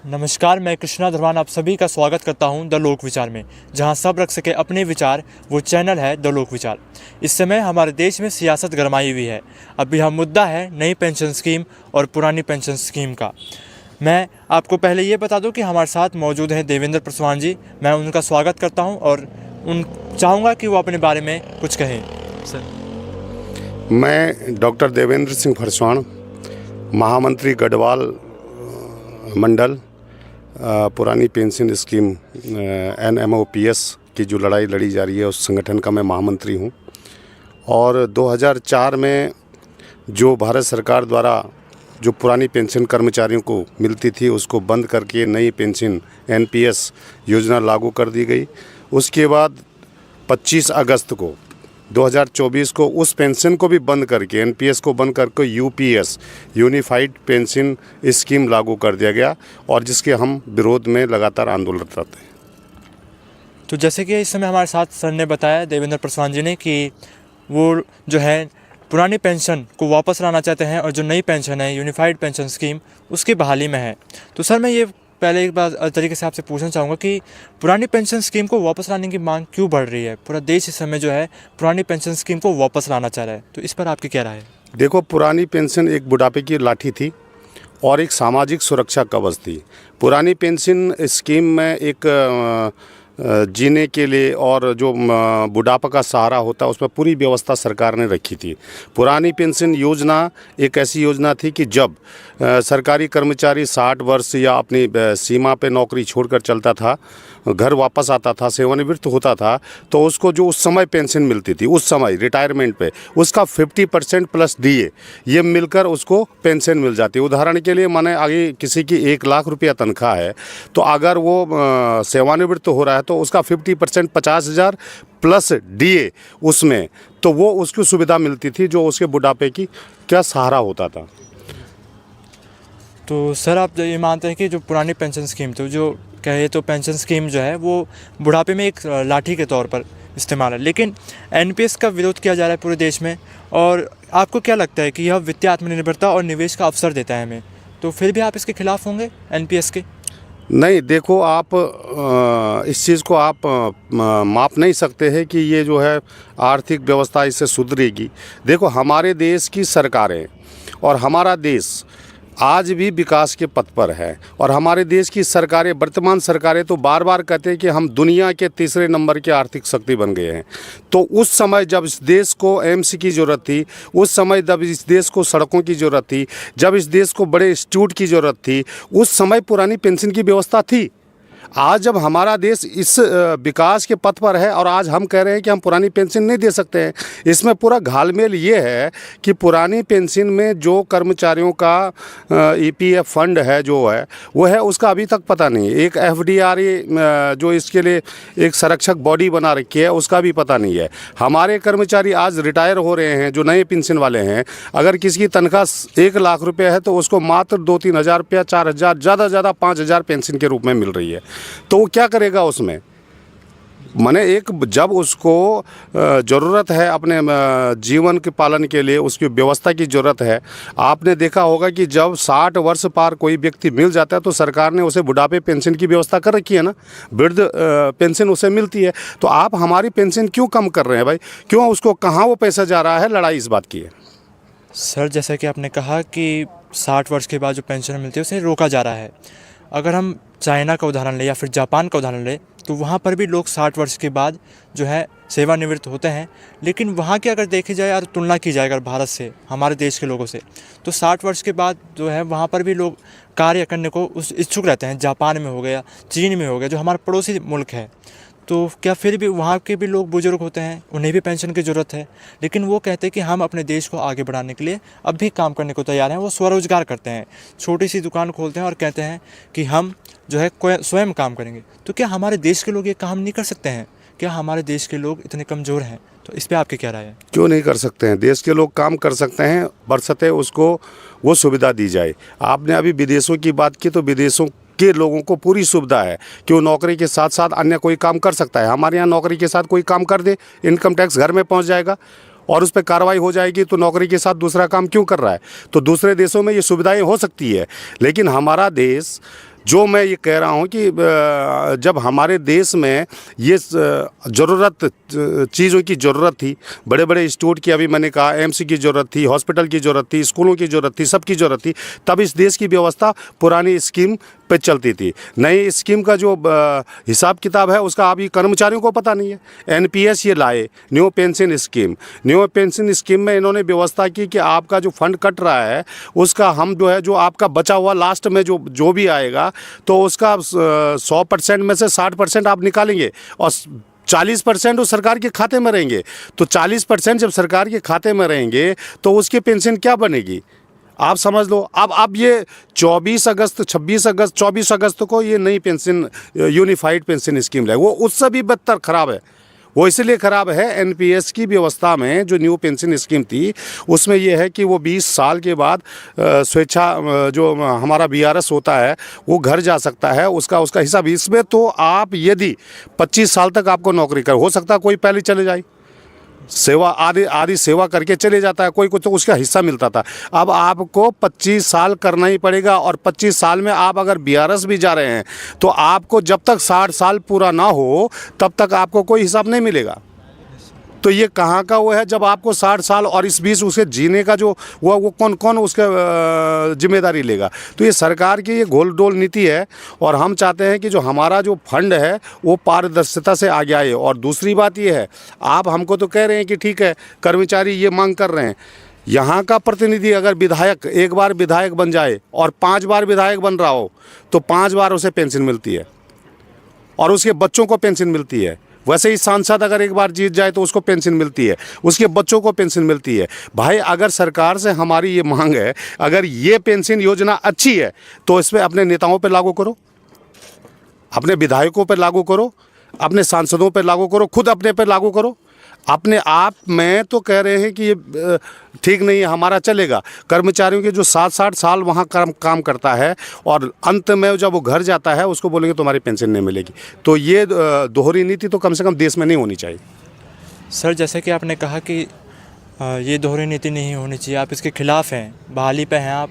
नमस्कार, मैं कृष्णा धरवान आप सभी का स्वागत करता हूं द लोक विचार में, जहां सब रख सके अपने विचार। वो चैनल है द लोक विचार। इस समय हमारे देश में सियासत गरमाई हुई है। अभी हम मुद्दा है नई पेंशन स्कीम और पुरानी पेंशन स्कीम का। मैं आपको पहले ये बता दूं कि हमारे साथ मौजूद हैं देवेंद्र प्रसवान जी। मैं उनका स्वागत करता हूँ और चाहूँगा कि वो अपने बारे में कुछ कहें। सर, मैं डॉक्टर देवेंद्र सिंह फरसवान, महामंत्री गढ़वाल मंडल, पुरानी पेंशन स्कीम NMOPS की जो लड़ाई लड़ी जा रही है उस संगठन का मैं महामंत्री हूं। और 2004 में जो भारत सरकार द्वारा जो पुरानी पेंशन कर्मचारियों को मिलती थी उसको बंद करके नई पेंशन NPS योजना लागू कर दी गई। उसके बाद 25 अगस्त को 2024 को उस पेंशन को भी बंद करके NPS को बंद करके UPS यूनिफाइड पेंशन स्कीम लागू कर दिया गया और जिसके हम विरोध में लगातार आंदोलनरत रहते हैं। तो जैसे कि इस समय हमारे साथ सर ने बताया, देवेंद्र प्रसवान जी ने, कि वो जो है पुरानी पेंशन को वापस लाना चाहते हैं और जो नई पेंशन है यूनिफाइड पेंशन स्कीम उसकी बहाली में है। तो सर, मैं ये पहले एक बार तरीके से आपसे पूछना चाहूँगा कि पुरानी पेंशन स्कीम को वापस लाने की मांग क्यों बढ़ रही है? पूरा देश इस समय जो है पुरानी पेंशन स्कीम को वापस लाना चाह रहा है, तो इस पर आपकी क्या राय है? देखो, पुरानी पेंशन एक बुढ़ापे की लाठी थी और एक सामाजिक सुरक्षा कवच थी। पुरानी पेंशन स्कीम में एक जीने के लिए और जो बुढ़ापा का सहारा होता है उसमें पूरी व्यवस्था सरकार ने रखी थी। पुरानी पेंशन योजना एक ऐसी योजना थी कि जब सरकारी कर्मचारी 60 वर्ष या अपनी सीमा पे नौकरी छोड़कर चलता था, घर वापस आता था, सेवानिवृत्त होता था, तो उसको जो उस समय पेंशन मिलती थी, उस समय रिटायरमेंट पे उसका 50% प्लस DA ये मिलकर उसको पेंशन मिल जाती है। उदाहरण के लिए माने आगे किसी की 1 लाख रुपया तनख्वाह है, तो अगर वो सेवानिवृत्त हो रहा है तो उसका 50% 50,000 प्लस DA उसमें, तो वो उसकी सुविधा मिलती थी जो उसके बुढ़ापे की क्या सहारा होता था। तो सर, आप ये मानते हैं कि जो पुरानी पेंशन स्कीम थी, जो कहे तो पेंशन स्कीम जो है वो बुढ़ापे में एक लाठी के तौर पर इस्तेमाल है, लेकिन NPS का विरोध किया जा रहा है पूरे देश में, और आपको क्या लगता है कि यह वित्तीय आत्मनिर्भरता और निवेश का अवसर देता है हमें, तो फिर भी आप इसके खिलाफ होंगे NPS के? नहीं, देखो, आप इस चीज़ को आप माप नहीं सकते हैं कि ये जो है आर्थिक व्यवस्था इससे सुधरेगी। देखो, हमारे देश की सरकारें और हमारा देश आज भी विकास के पथ पर है और हमारे देश की सरकारें, वर्तमान सरकारें तो बार बार कहते हैं कि हम दुनिया के तीसरे नंबर की आर्थिक शक्ति बन गए हैं। तो उस समय जब इस देश को एम्स की ज़रूरत थी, उस समय जब इस देश को सड़कों की ज़रूरत थी, जब इस देश को बड़े इंस्टीट्यूट की ज़रूरत थी, उस समय पुरानी पेंशन की व्यवस्था थी। आज जब हमारा देश इस विकास के पथ पर है और आज हम कह रहे हैं कि हम पुरानी पेंशन नहीं दे सकते हैं, इसमें पूरा घालमेल ये है कि पुरानी पेंशन में जो कर्मचारियों का EPF फंड है जो है वो है, उसका अभी तक पता नहीं। एक FDRA जो इसके लिए एक संरक्षक बॉडी बना रखी है उसका भी पता नहीं है। हमारे कर्मचारी आज रिटायर हो रहे हैं जो नए पेंशन वाले हैं, अगर किसी की तनख्वाह 1 लाख रुपये है तो उसको मात्र 2-3 हज़ार रुपया, 4,000, ज़्यादा से ज़्यादा 5,000 पेंशन के रूप में मिल रही है। तो वो क्या करेगा उसमें? माने एक जब उसको ज़रूरत है अपने जीवन के पालन के लिए, उसकी व्यवस्था की ज़रूरत है। आपने देखा होगा कि जब 60 वर्ष पार कोई व्यक्ति मिल जाता है तो सरकार ने उसे बुढ़ापे पेंशन की व्यवस्था कर रखी है ना, वृद्ध पेंशन उसे मिलती है। तो आप हमारी पेंशन क्यों कम कर रहे हैं भाई? क्यों उसको, कहाँ वो पैसा जा रहा है? लड़ाई इस बात की है। सर, जैसा कि आपने कहा कि 60 वर्ष के बाद जो पेंशन मिलती है उसे रोका जा रहा है। अगर हम चाइना का उदाहरण लें या फिर जापान का उदाहरण लें, तो वहाँ पर भी लोग 60 वर्ष के बाद जो है सेवानिवृत्त होते हैं, लेकिन वहाँ की अगर देखी जाए और तुलना की जाए अगर भारत से, हमारे देश के लोगों से, तो 60 वर्ष के बाद जो है वहाँ पर भी लोग कार्य करने को इच्छुक रहते हैं। जापान में हो गया, चीन में हो गया, जो हमारा पड़ोसी मुल्क है। तो क्या फिर भी वहाँ के भी लोग बुजुर्ग होते हैं, उन्हें भी पेंशन की ज़रूरत है, लेकिन वो कहते हैं कि हम अपने देश को आगे बढ़ाने के लिए अब भी काम करने को तैयार हैं। वो स्वरोजगार करते हैं, छोटी सी दुकान खोलते हैं और कहते हैं कि हम जो है स्वयं काम करेंगे। तो क्या हमारे देश के लोग ये काम नहीं कर सकते हैं? क्या हमारे देश के लोग इतने कमज़ोर हैं? तो इस पर आपकी क्या राय है? क्यों नहीं कर सकते हैं? देश के लोग काम कर सकते हैं, बरसते उसको वो सुविधा दी जाए। आपने अभी विदेशों की बात की, तो विदेशों के लोगों को पूरी सुविधा है कि वो नौकरी के साथ साथ अन्य कोई काम कर सकता है। हमारे यहाँ नौकरी के साथ कोई काम कर दे, इनकम टैक्स घर में पहुँच जाएगा और उस पर कार्रवाई हो जाएगी, तो नौकरी के साथ दूसरा काम क्यों कर रहा है? तो दूसरे देशों में ये सुविधाएं हो सकती है, लेकिन हमारा देश जो मैं ये कह रहा हूँ कि जब हमारे देश में ये ज़रूरत चीज़ों की ज़रूरत थी, बड़े बड़े इंस्टीट्यूट की, अभी मैंने कहा एमसी की ज़रूरत थी, हॉस्पिटल की ज़रूरत थी, स्कूलों की ज़रूरत थी, सबकी ज़रूरत थी, तब इस देश की व्यवस्था पुरानी स्कीम पे चलती थी। नई स्कीम का जो हिसाब किताब है उसका अभी कर्मचारियों को पता नहीं है। एनपीएस ये लाए, new pension scheme. New pension scheme में इन्होंने व्यवस्था की कि आपका जो फंड कट रहा है उसका हम जो है, जो आपका बचा हुआ लास्ट में जो भी आएगा तो उसका 100% में से 60% आप निकालेंगे और 40% वो सरकार के खाते में रहेंगे। तो 40% जब सरकार के खाते में रहेंगे तो उसकी पेंशन क्या बनेगी, आप समझ लो। अब ये 24 अगस्त 24 अगस्त को ये नई पेंशन यूनिफाइड पेंशन स्कीम लाए, वो उससे भी बदतर ख़राब है। वो इसलिए ख़राब है, एनपीएस की व्यवस्था में जो न्यू पेंशन स्कीम थी उसमें ये है कि वो 20 साल के बाद स्वेच्छा जो हमारा बीआरएस होता है वो घर जा सकता है, उसका हिसाब। इसमें तो आप यदि 25 साल तक आपको नौकरी कर, हो सकता है कोई पहले चले जाए, सेवा आदि सेवा करके चले जाता है, कोई तो उसका हिस्सा मिलता था। अब आपको 25 साल करना ही पड़ेगा और 25 साल में आप अगर बीआरएस भी जा रहे हैं तो आपको जब तक 60 साल पूरा ना हो तब तक आपको कोई हिसाब नहीं मिलेगा। तो ये कहाँ का वो है, जब आपको 60 साल और इस बीच उसे जीने का जो वो कौन उसका जिम्मेदारी लेगा। तो ये सरकार की ये घोल डोल नीति है और हम चाहते हैं कि जो हमारा जो फंड है वो पारदर्शिता से आगे आए। और दूसरी बात ये है, आप हमको तो कह रहे हैं कि ठीक है कर्मचारी ये मांग कर रहे हैं, यहाँ का प्रतिनिधि अगर विधायक एक बार विधायक बन जाए और 5 बार विधायक बन रहा हो तो 5 बार उसे पेंशन मिलती है और उसके बच्चों को पेंशन मिलती है। वैसे ही सांसद अगर एक बार जीत जाए तो उसको पेंशन मिलती है, उसके बच्चों को पेंशन मिलती है। भाई अगर सरकार से हमारी ये मांग है, अगर ये पेंशन योजना अच्छी है तो इस पर अपने नेताओं पर लागू करो, अपने विधायकों पर लागू करो, अपने सांसदों पर लागू करो, खुद अपने पर लागू करो। अपने आप में तो कह रहे हैं कि ये ठीक नहीं है, हमारा चलेगा। कर्मचारियों के जो 60 साल वहाँ काम करता है और अंत में जब वो घर जाता है उसको बोलेंगे तुम्हारी पेंशन नहीं मिलेगी। तो ये दोहरी नीति तो कम से कम देश में नहीं होनी चाहिए। सर जैसे कि आपने कहा कि ये दोहरी नीति नहीं होनी चाहिए, आप इसके खिलाफ़ हैं, बहाली पे हैं, आप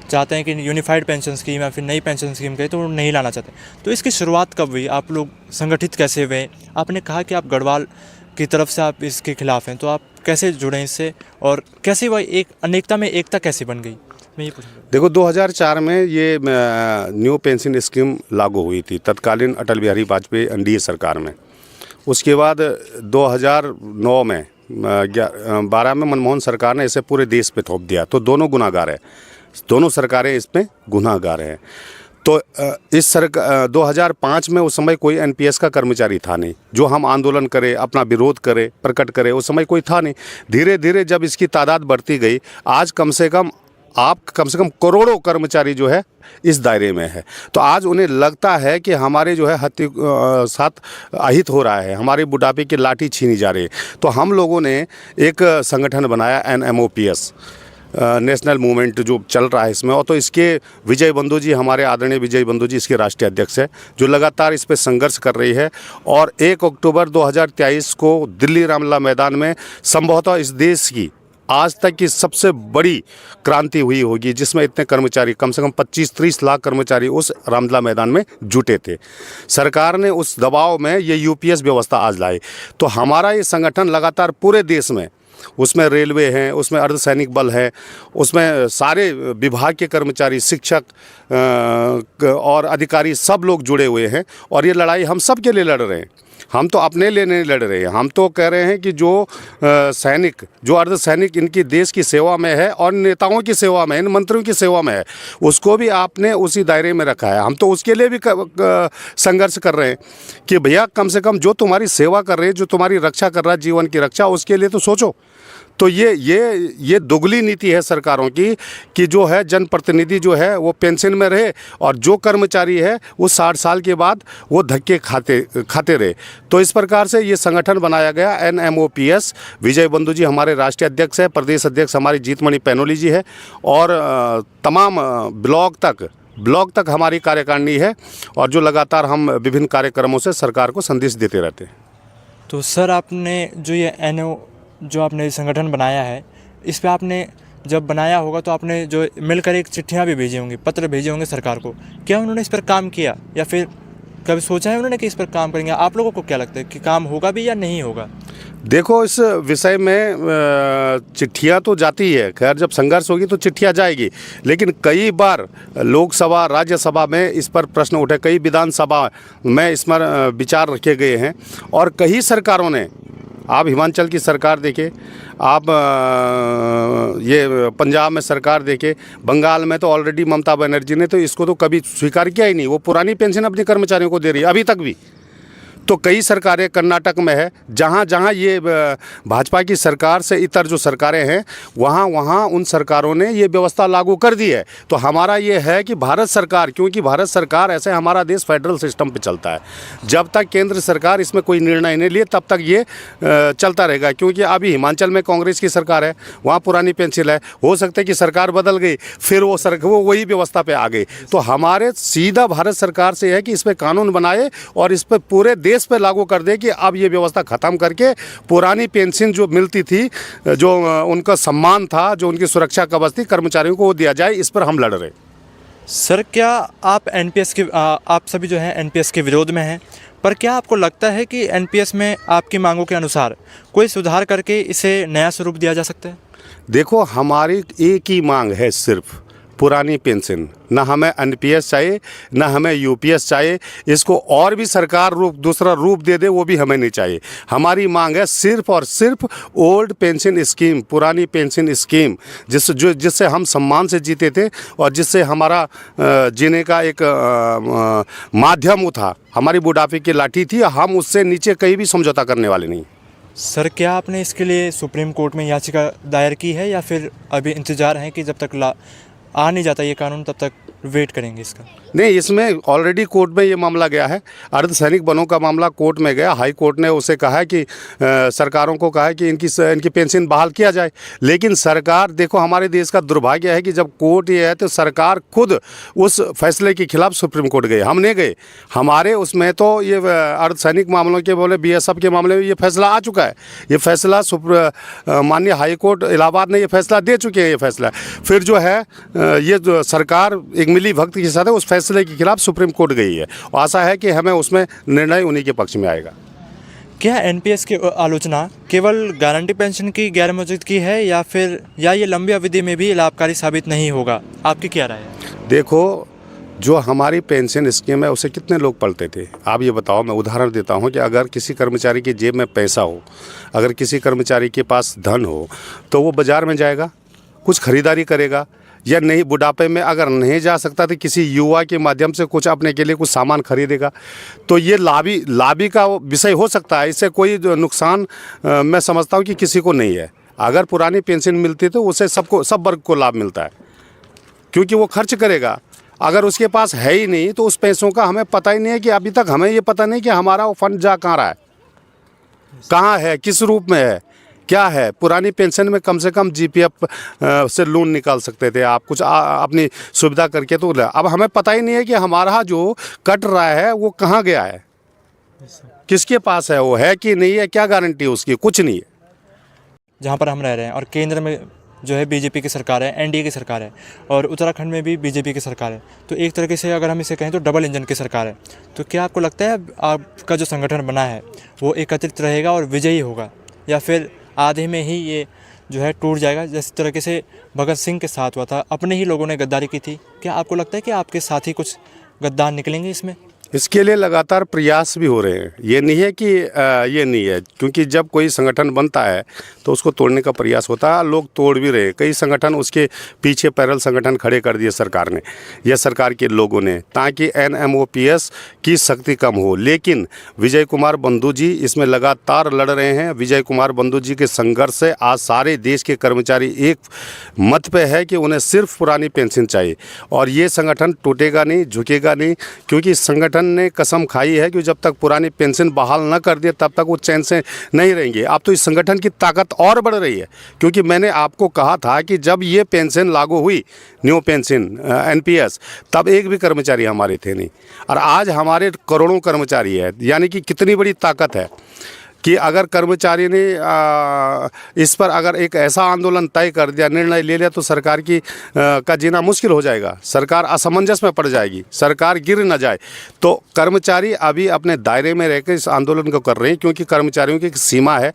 चाहते हैं कि यूनिफाइड पेंशन स्कीम या फिर नई पेंशन स्कीम कहे तो नहीं लाना चाहते। तो इसकी शुरुआत कब हुई, आप लोग संगठित कैसे हुए? आपने कहा कि आप गढ़वाल की तरफ से आप इसके खिलाफ़ हैं, तो आप कैसे जुड़े इससे और कैसे वह एक अनेकता में एकता कैसे बन गई, मैं ये पूछूँगा। देखो 2004 में ये न्यू पेंशन स्कीम लागू हुई थी तत्कालीन अटल बिहारी वाजपेयी एनडीए सरकार में। उसके बाद 2009 में 12 में मनमोहन सरकार ने इसे पूरे देश पे थोप दिया। तो दोनों गुनाहगार हैं, दोनों सरकारें इसमें गुनाहगार हैं। तो इस सरकार 2005 में उस समय कोई एनपीएस का कर्मचारी था नहीं जो हम आंदोलन करें, अपना विरोध करें, प्रकट करें, उस समय कोई था नहीं। धीरे धीरे जब इसकी तादाद बढ़ती गई, आज कम से कम करोड़ों कर्मचारी जो है इस दायरे में है। तो आज उन्हें लगता है कि हमारे जो है साथ अहित हो रहा है, हमारे बुढ़ापे की लाठी छीनी जा रही है। तो हम लोगों ने एक संगठन बनाया NMOPS, नेशनल मूवमेंट जो चल रहा है इसमें। और तो इसके विजय बंधु जी, हमारे आदरणीय विजय बंधु जी इसके राष्ट्रीय अध्यक्ष है, जो लगातार इस पर संघर्ष कर रही है। और 1 अक्टूबर 2023 को दिल्ली रामलीला मैदान में संभवतः इस देश की आज तक की सबसे बड़ी क्रांति हुई होगी, जिसमें इतने कर्मचारी, कम से कम 25-30 लाख कर्मचारी उस रामलीला मैदान में जुटे थे। सरकार ने उस दबाव में ये यूपीएस व्यवस्था आज लाई। तो हमारा ये संगठन लगातार पूरे देश में, उसमें रेलवे हैं, उसमें अर्धसैनिक बल है, उसमें सारे विभाग के कर्मचारी, शिक्षक और अधिकारी सब लोग जुड़े हुए हैं। और ये लड़ाई हम सब के लिए लड़ रहे हैं, हम तो अपने लिए नहीं लड़ रहे हैं। हम तो कह रहे हैं कि जो सैनिक, जो अर्धसैनिक इनकी देश की सेवा में है और नेताओं की सेवा में, इन मंत्रियों की सेवा में है, उसको भी आपने उसी दायरे में रखा है। हम तो उसके लिए भी संघर्ष कर रहे हैं कि भैया कम से कम जो तुम्हारी सेवा कर रहे हैं, जो तुम्हारी रक्षा कर रहा है, जीवन की रक्षा, उसके लिए तो सोचो। तो ये दुगली नीति है सरकारों की कि जो है जनप्रतिनिधि जो है वो पेंशन में रहे और जो कर्मचारी है वो 60 साल के बाद वो धक्के खाते रहे। तो इस प्रकार से ये संगठन बनाया गया NMOPS। विजय बंधु जी हमारे राष्ट्रीय अध्यक्ष है, प्रदेश अध्यक्ष हमारी जीतमणि पैनोली जी है और तमाम ब्लॉक तक हमारी कार्यकारिणी है और जो लगातार हम विभिन्न कार्यक्रमों से सरकार को संदेश देते रहते हैं। तो सर आपने जो ये जो आपने संगठन बनाया है, इस पे आपने जब बनाया होगा तो आपने जो मिलकर एक चिट्ठियाँ भी भेजी होंगी, पत्र भेजे होंगे सरकार को, क्या उन्होंने इस पर काम किया या फिर कभी सोचा है उन्होंने कि इस पर काम करेंगे? आप लोगों को क्या लगता है कि काम होगा भी या नहीं होगा? देखो, इस विषय में चिट्ठियां तो जाती है, खैर जब संघर्ष होगी तो चिट्ठियां जाएगी, लेकिन कई बार लोकसभा राज्यसभा में इस पर प्रश्न उठे, कई विधानसभा में इस पर विचार रखे गए हैं और कई सरकारों ने, आप हिमाचल की सरकार देखें, आप ये पंजाब में सरकार देखें, बंगाल में तो ऑलरेडी ममता बनर्जी ने तो इसको तो कभी स्वीकार किया ही नहीं, वो पुरानी पेंशन अपने कर्मचारियों को दे रही है अभी तक भी। तो कई सरकारें कर्नाटक में है, जहाँ जहाँ ये भाजपा की सरकार से इतर जो सरकारें हैं वहाँ वहाँ उन सरकारों ने ये व्यवस्था लागू कर दी है। तो हमारा ये है कि भारत सरकार, क्योंकि भारत सरकार ऐसे हमारा देश फेडरल सिस्टम पे चलता है, जब तक केंद्र सरकार इसमें कोई निर्णय नहीं लिए तब तक ये चलता रहेगा। क्योंकि अभी हिमाचल में कांग्रेस की सरकार है, वहाँ पुरानी पेंशन है, हो सकता है कि सरकार बदल गई फिर वो वही व्यवस्था पे आ गई। तो हमारे सीधा भारत सरकार से है कि इस पर कानून बनाए और इस पर पूरे देश पे लागू कर दे कि अब ये व्यवस्था ख़त्म करके पुरानी पेंशन जो मिलती थी, जो उनका सम्मान था, जो उनकी सुरक्षा कवच थी, कर्मचारियों को वो दिया जाए। इस पर हम लड़ रहे। सर, क्या आप एनपीएस के आप सभी जो हैं एनपीएस के विरोध में हैं, पर क्या आपको लगता है कि एनपीएस में आपकी मांगों के अनुसार कोई सुधार करके इसे नया स्वरूप दिया जा सकता है? देखो, हमारी एक ही मांग है, सिर्फ पुरानी पेंशन। ना हमें एनपीएस चाहिए, ना हमें यूपीएस चाहिए, इसको और भी सरकार दूसरा रूप दे दे वो भी हमें नहीं चाहिए। हमारी मांग है सिर्फ और सिर्फ ओल्ड पेंशन स्कीम, पुरानी पेंशन स्कीम, जिससे हम सम्मान से जीते थे और जिससे हमारा जीने का एक माध्यम था, हमारी बुढ़ापे की लाठी थी। हम उससे नीचे कहीं भी समझौता करने वाले नहीं। सर, क्या आपने इसके लिए सुप्रीम कोर्ट में याचिका दायर की है या फिर अभी इंतज़ार है कि जब तक आ नहीं जाता ये कानून तब तक वेट करेंगे इसका? नहीं, इसमें ऑलरेडी कोर्ट में ये मामला गया है, अर्धसैनिक बलों का मामला कोर्ट में गया। हाई कोर्ट ने उसे कहा है कि सरकारों को कहा है कि इनकी पेंशन बहाल किया जाए। लेकिन सरकार, देखो हमारे देश का दुर्भाग्य है कि जब कोर्ट ये है तो सरकार खुद उस फैसले के खिलाफ सुप्रीम कोर्ट गए, हम नहीं गए। हमारे उसमें तो ये अर्धसैनिक मामलों के बोले बीएसएफ के मामले में ये फैसला आ चुका है। ये फैसला माननीय हाई कोर्ट इलाहाबाद ने ये फैसला दे चुके हैं। ये फैसला फिर जो है ये जो सरकार एक मिली भक्त के साथ है, उस फैसले के खिलाफ सुप्रीम कोर्ट गई है। आशा है कि हमें उसमें निर्णय उन्हीं के पक्ष में आएगा। क्या एनपीएस की आलोचना केवल गारंटी पेंशन की गैर मौजूदगी है या ये लंबी अवधि में भी लाभकारी साबित नहीं होगा? आपकी क्या राय है? देखो, जो हमारी पेंशन स्कीम है उसे कितने लोग पढ़ते थे, आप ये बताओ। मैं उदाहरण देता हूँ कि अगर किसी कर्मचारी की जेब में पैसा हो, अगर किसी कर्मचारी के पास धन हो, तो वो बाज़ार में जाएगा, कुछ खरीदारी करेगा, या नहीं बुढ़ापे में अगर नहीं जा सकता तो किसी युवा के माध्यम से कुछ अपने के लिए कुछ सामान खरीदेगा। तो ये लाभी का विषय हो सकता है, इससे कोई नुकसान मैं समझता हूँ कि किसी को नहीं है। अगर पुरानी पेंशन मिलती तो उसे सब वर्ग को लाभ मिलता है, क्योंकि वो खर्च करेगा। अगर उसके पास है ही नहीं तो उस पैसों का हमें पता ही नहीं है कि अभी तक हमें ये पता नहीं कि हमारा वो फंड जा कहाँ रहा है, कहाँ है, किस रूप में है, क्या है। पुरानी पेंशन में कम से कम जीपीएफ से लोन निकाल सकते थे आप, कुछ अपनी सुविधा करके। तो अब हमें पता ही नहीं है कि हमारा जो कट रहा है वो कहाँ गया है, किसके पास है, वो है कि नहीं है, क्या गारंटी है उसकी, कुछ नहीं है। जहाँ पर हम रह रहे हैं और केंद्र में जो है बीजेपी की सरकार है, एनडीए की सरकार है, और उत्तराखंड में भी बीजेपी की सरकार है, तो एक तरीके से अगर हम इसे कहें तो डबल इंजन की सरकार है। तो क्या आपको लगता है आपका जो संगठन बना है वो एकत्रित रहेगा और विजयी होगा, या फिर आधे में ही ये जो है टूट जाएगा, जिस तरीके से भगत सिंह के साथ हुआ था, अपने ही लोगों ने गद्दारी की थी? क्या आपको लगता है कि आपके साथ ही कुछ गद्दार निकलेंगे इसमें? इसके लिए लगातार प्रयास भी हो रहे हैं। ये नहीं है कि ये नहीं है, क्योंकि जब कोई संगठन बनता है तो उसको तोड़ने का प्रयास होता है, लोग तोड़ भी रहे। कई संगठन उसके पीछे पैरेलल संगठन खड़े कर दिए सरकार ने या सरकार के लोगों ने, ताकि एनएमओपीएस की शक्ति कम हो। लेकिन विजय कुमार बंधु जी इसमें लगातार लड़ रहे हैं। विजय कुमार बंधु जी के संघर्ष से आज सारे देश के कर्मचारी एक मत पे है कि उन्हें सिर्फ पुरानी पेंशन चाहिए, और ये संगठन टूटेगा नहीं, झुकेगा नहीं, क्योंकि संगठन ने कसम खाई है कि जब तक पुरानी पेंशन बहाल न कर दिए तब तक वो चैन से नहीं रहेंगे। अब तो इस संगठन की ताकत और बढ़ रही है, क्योंकि मैंने आपको कहा था कि जब ये पेंशन लागू हुई, न्यू पेंशन एनपीएस, तब एक भी कर्मचारी हमारे थे नहीं, और आज हमारे करोड़ों कर्मचारी है। यानी कि कितनी बड़ी ताकत है। कि अगर कर्मचारी ने इस पर अगर एक ऐसा आंदोलन तय कर दिया, निर्णय ले लिया, तो सरकार का जीना मुश्किल हो जाएगा, सरकार असमंजस में पड़ जाएगी, सरकार गिर न जाए। तो कर्मचारी अभी अपने दायरे में रहकर इस आंदोलन को कर रहे हैं, क्योंकि कर्मचारियों की एक सीमा है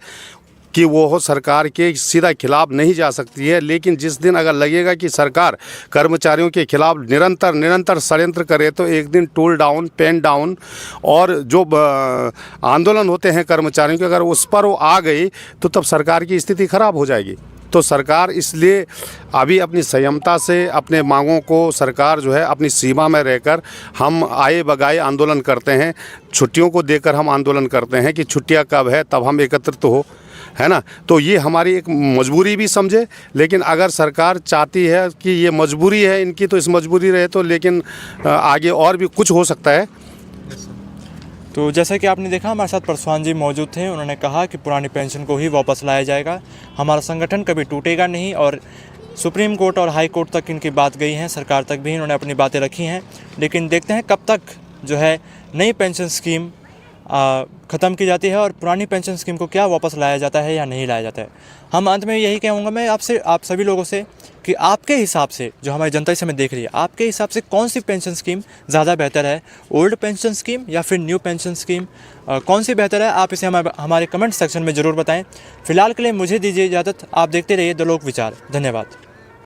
कि वो सरकार के सीधा खिलाफ नहीं जा सकती है। लेकिन जिस दिन अगर लगेगा कि सरकार कर्मचारियों के खिलाफ निरंतर षड्यंत्र करे, तो एक दिन टूल डाउन, पेन डाउन और जो आंदोलन होते हैं कर्मचारियों के, अगर उस पर वो आ गई तो तब सरकार की स्थिति खराब हो जाएगी। तो सरकार इसलिए अभी अपनी संयमता से अपने मांगों को, सरकार जो है अपनी सीमा में रहकर, हम आए बगाए आंदोलन करते हैं, छुट्टियों को देकर हम आंदोलन करते हैं कि छुट्टियां कब है तब हम एकत्रित हो, है ना। तो ये हमारी एक मजबूरी भी समझे, लेकिन अगर सरकार चाहती है कि ये मजबूरी है इनकी, तो इस मजबूरी रहे तो, लेकिन आगे और भी कुछ हो सकता है। तो जैसा कि आपने देखा, हमारे साथ पासवान जी मौजूद थे। उन्होंने कहा कि पुरानी पेंशन को ही वापस लाया जाएगा, हमारा संगठन कभी टूटेगा नहीं, और सुप्रीम कोर्ट और हाई कोर्ट तक इनकी बात गई है, सरकार तक भी इन्होंने अपनी बातें रखी हैं। लेकिन देखते हैं कब तक जो है नई पेंशन स्कीम ख़त्म की जाती है और पुरानी पेंशन स्कीम को क्या वापस लाया जाता है या नहीं लाया जाता है। हम अंत में यही कहूँगा मैं आपसे, आप सभी लोगों से, कि आपके हिसाब से, जो हमारी जनता इस समय देख रही है, आपके हिसाब से कौन सी पेंशन स्कीम ज़्यादा बेहतर है, ओल्ड पेंशन स्कीम या फिर न्यू पेंशन स्कीम, कौन सी बेहतर है? आप इसे हमारे कमेंट सेक्शन में ज़रूर बताएं। फिलहाल के लिए मुझे दीजिए इजाज़त। आप देखते रहिए द लोक विचार। धन्यवाद।